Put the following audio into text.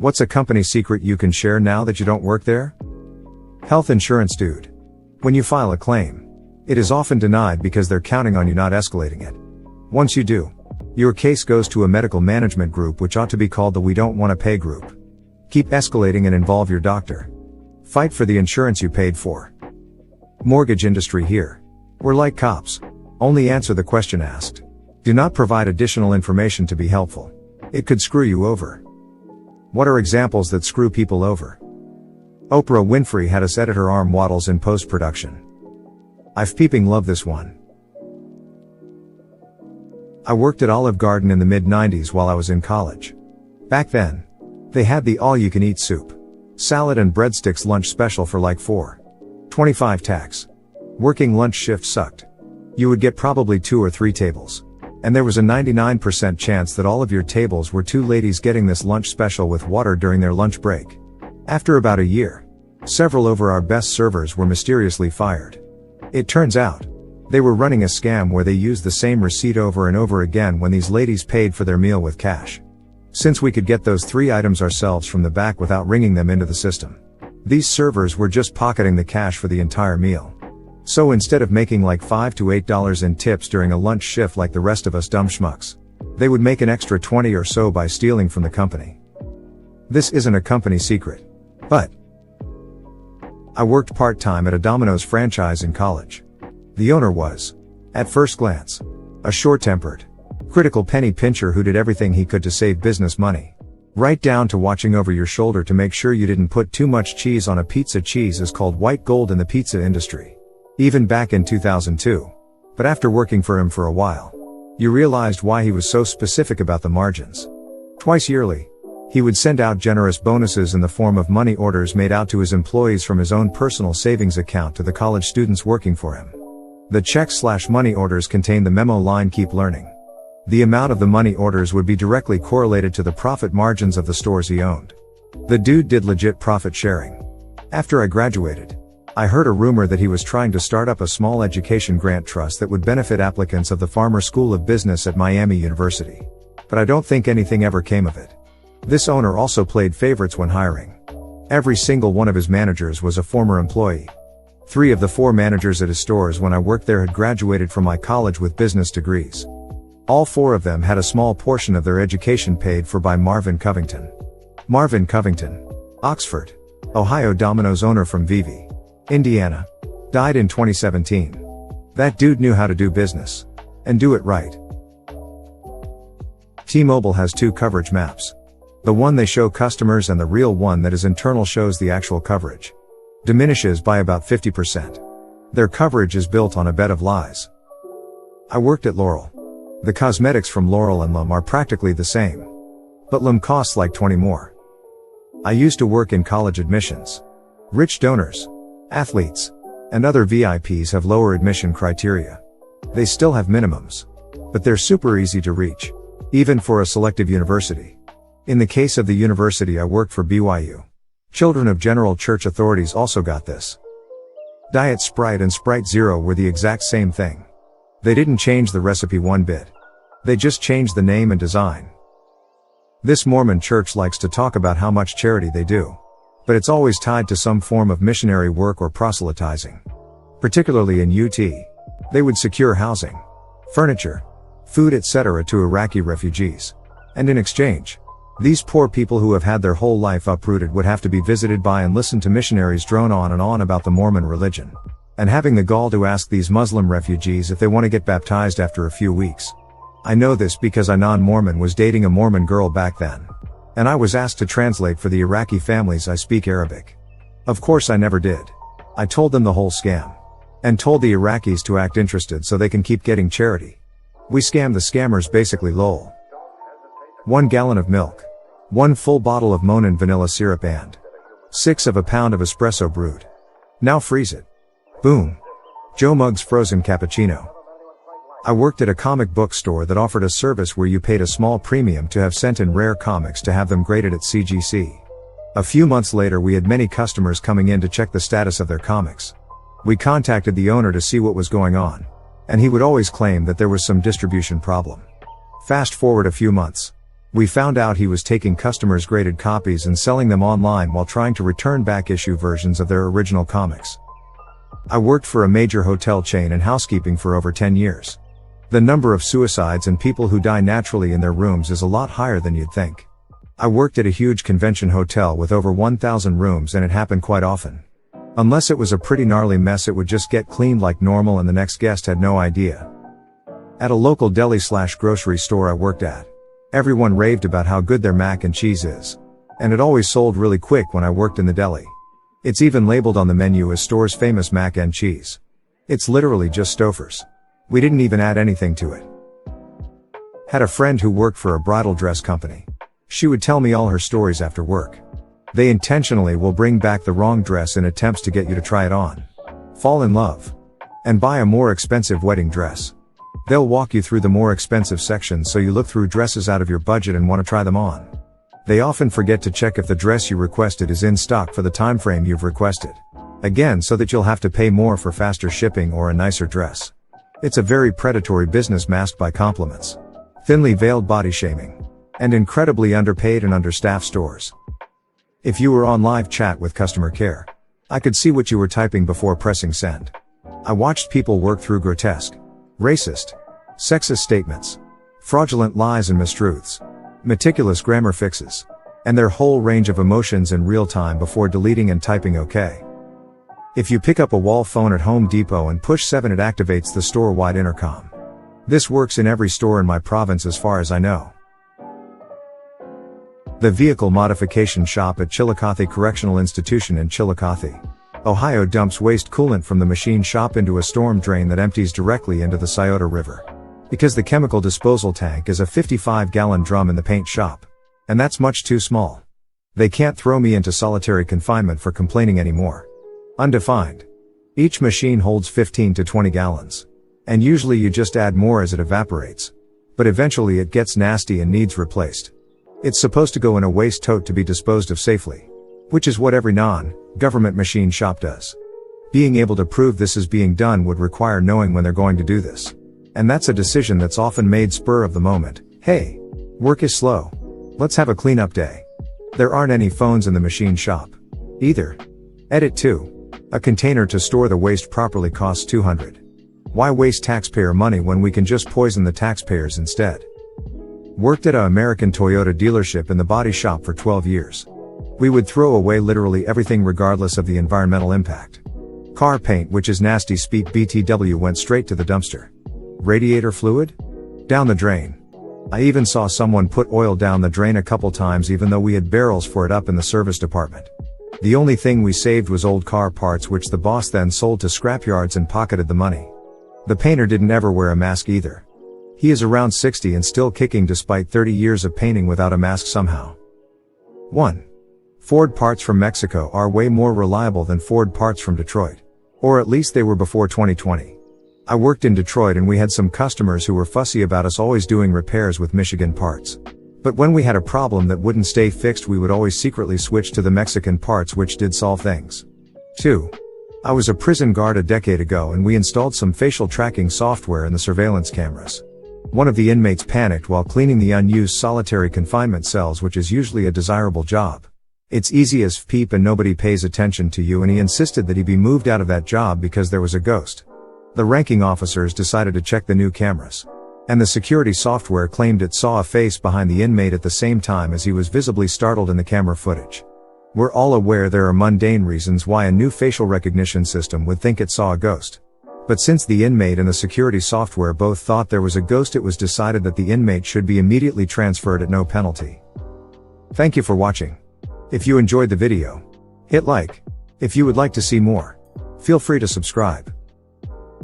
What's a company secret you can share now that you don't work there? Health insurance dude. When you file a claim, it is often denied because they're counting on you not escalating it. Once you do, your case goes to a medical management group which ought to be called the We Don't Want to Pay group. Keep escalating and involve your doctor. Fight for the insurance you paid for. Mortgage industry here. We're like cops. Only answer the question asked. Do not provide additional information to be helpful. It could screw you over. What are examples that screw people over? Oprah Winfrey had us edit her arm waddles in post-production. I've peeping love this one. I worked at Olive Garden in the mid-90s while I was in college. Back then, they had the all-you-can-eat soup, salad and breadsticks lunch special for like $4.25 tax. Working lunch shift sucked. You would get probably 2 or 3 tables. And there was a 99% chance that all of your tables were 2 ladies getting this lunch special with water during their lunch break. After about a year, several of our best servers were mysteriously fired. It turns out, they were running a scam where they used the same receipt over and over again when these ladies paid for their meal with cash. Since we could get those 3 items ourselves from the back without ringing them into the system, these servers were just pocketing the cash for the entire meal. So instead of making like $5 to $8 in tips during a lunch shift like the rest of us dumb schmucks, they would make an extra 20 or so by stealing from the company. This isn't a company secret. But I worked part-time at a Domino's franchise in college. The owner was, at first glance, a short-tempered, critical penny pincher who did everything he could to save business money. Right down to watching over your shoulder to make sure you didn't put too much cheese on a pizza. Cheese is called white gold in the pizza industry. Even back in 2002. But after working for him for a while, you realized why he was so specific about the margins. Twice yearly, he would send out generous bonuses in the form of money orders made out to his employees from his own personal savings account to the college students working for him. The checks/money orders contained the memo line "Keep learning." The amount of the money orders would be directly correlated to the profit margins of the stores he owned. The dude did legit profit sharing. After I graduated, I heard a rumor that he was trying to start up a small education grant trust that would benefit applicants of the Farmer School of Business at Miami University. But I don't think anything ever came of it. This owner also played favorites when hiring. Every single one of his managers was a former employee. 3 of the 4 managers at his stores when I worked there had graduated from my college with business degrees. All 4 of them had a small portion of their education paid for by Marvin Covington. Marvin Covington, Oxford, Ohio Domino's owner from Vevey, Indiana, died in 2017. That dude knew how to do business. And do it right. T-Mobile has 2 coverage maps. The one they show customers and the real one that is internal shows the actual coverage. Diminishes by about 50%. Their coverage is built on a bed of lies. I worked at Laurel. The cosmetics from Laurel and Lum are practically the same. But Lum costs like 20 more. I used to work in college admissions. Rich donors, athletes, and other VIPs have lower admission criteria. They still have minimums. But they're super easy to reach. Even for a selective university. In the case of the university I worked for, BYU, children of General Church authorities also got this. Diet Sprite and Sprite Zero were the exact same thing. They didn't change the recipe one bit. They just changed the name and design. This Mormon church likes to talk about how much charity they do. But it's always tied to some form of missionary work or proselytizing. Particularly in UT. They would secure housing, furniture, food etc. to Iraqi refugees. And in exchange, these poor people who have had their whole life uprooted would have to be visited by and listen to missionaries drone on and on about the Mormon religion. And having the gall to ask these Muslim refugees if they want to get baptized after a few weeks. I know this because a non-Mormon was dating a Mormon girl back then. And I was asked to translate for the Iraqi families. I speak Arabic. Of course I never did. I told them the whole scam. And told the Iraqis to act interested so they can keep getting charity. We scammed the scammers basically lol. 1 gallon of milk. 1 full bottle of Monin vanilla syrup and 1/6 of a pound of espresso brewed. Now freeze it. Boom. Joe Muggs frozen cappuccino. I worked at a comic book store that offered a service where you paid a small premium to have sent in rare comics to have them graded at CGC. A few months later we had many customers coming in to check the status of their comics. We contacted the owner to see what was going on. And he would always claim that there was some distribution problem. Fast forward a few months. We found out he was taking customers' graded copies and selling them online while trying to return back issue versions of their original comics. I worked for a major hotel chain in housekeeping for over 10 years. The number of suicides and people who die naturally in their rooms is a lot higher than you'd think. I worked at a huge convention hotel with over 1,000 rooms, and it happened quite often. Unless it was a pretty gnarly mess, it would just get cleaned like normal and the next guest had no idea. At a local deli/grocery store I worked at, everyone raved about how good their mac and cheese is. And it always sold really quick when I worked in the deli. It's even labeled on the menu as store's famous mac and cheese. It's literally just Stouffer's. We didn't even add anything to it. Had a friend who worked for a bridal dress company. She would tell me all her stories after work. They intentionally will bring back the wrong dress in attempts to get you to try it on, fall in love, and buy a more expensive wedding dress. They'll walk you through the more expensive sections so you look through dresses out of your budget and want to try them on. They often forget to check if the dress you requested is in stock for the time frame you've requested. Again, so that you'll have to pay more for faster shipping or a nicer dress. It's a very predatory business masked by compliments, thinly veiled body shaming, and incredibly underpaid and understaffed stores. If you were on live chat with customer care, I could see what you were typing before pressing send. I watched people work through grotesque, racist, sexist statements, fraudulent lies and mistruths, meticulous grammar fixes, and their whole range of emotions in real time before deleting and typing OK. If you pick up a wall phone at Home Depot and push 7, it activates the store-wide intercom. This works in every store in my province as far as I know. The Vehicle Modification Shop at Chillicothe Correctional Institution in Chillicothe, Ohio dumps waste coolant from the machine shop into a storm drain that empties directly into the Scioto River. Because the chemical disposal tank is a 55-gallon drum in the paint shop. And that's much too small. They can't throw me into solitary confinement for complaining anymore. Undefined. Each machine holds 15 to 20 gallons. And usually you just add more as it evaporates. But eventually it gets nasty and needs replaced. It's supposed to go in a waste tote to be disposed of safely. Which is what every non-government machine shop does. Being able to prove this is being done would require knowing when they're going to do this. And that's a decision that's often made spur of the moment. Hey, work is slow. Let's have a cleanup day. There aren't any phones in the machine shop. Either. Edit 2. A container to store the waste properly costs $200. Why waste taxpayer money when we can just poison the taxpayers instead? Worked at an American Toyota dealership in the body shop for 12 years. We would throw away literally everything regardless of the environmental impact. Car paint, which is nasty speak BTW, went straight to the dumpster. Radiator fluid? Down the drain. I even saw someone put oil down the drain a couple times even though we had barrels for it up in the service department. The only thing we saved was old car parts, which the boss then sold to scrapyards and pocketed the money. The painter didn't ever wear a mask either. He is around 60 and still kicking despite 30 years of painting without a mask somehow. 1. Ford parts from Mexico are way more reliable than Ford parts from Detroit. Or at least they were before 2020. I worked in Detroit and we had some customers who were fussy about us always doing repairs with Michigan parts. But when we had a problem that wouldn't stay fixed, we would always secretly switch to the Mexican parts, which did solve things. 2. I was a prison guard a decade ago and we installed some facial tracking software in the surveillance cameras. One of the inmates panicked while cleaning the unused solitary confinement cells, which is usually a desirable job. It's easy as peep and nobody pays attention to you, and he insisted that he be moved out of that job because there was a ghost. The ranking officers decided to check the new cameras. And the security software claimed it saw a face behind the inmate at the same time as he was visibly startled in the camera footage. We're all aware there are mundane reasons why a new facial recognition system would think it saw a ghost. But since the inmate and the security software both thought there was a ghost, it was decided that the inmate should be immediately transferred at no penalty. Thank you for watching. If you enjoyed the video, hit like. If you would like to see more, feel free to subscribe.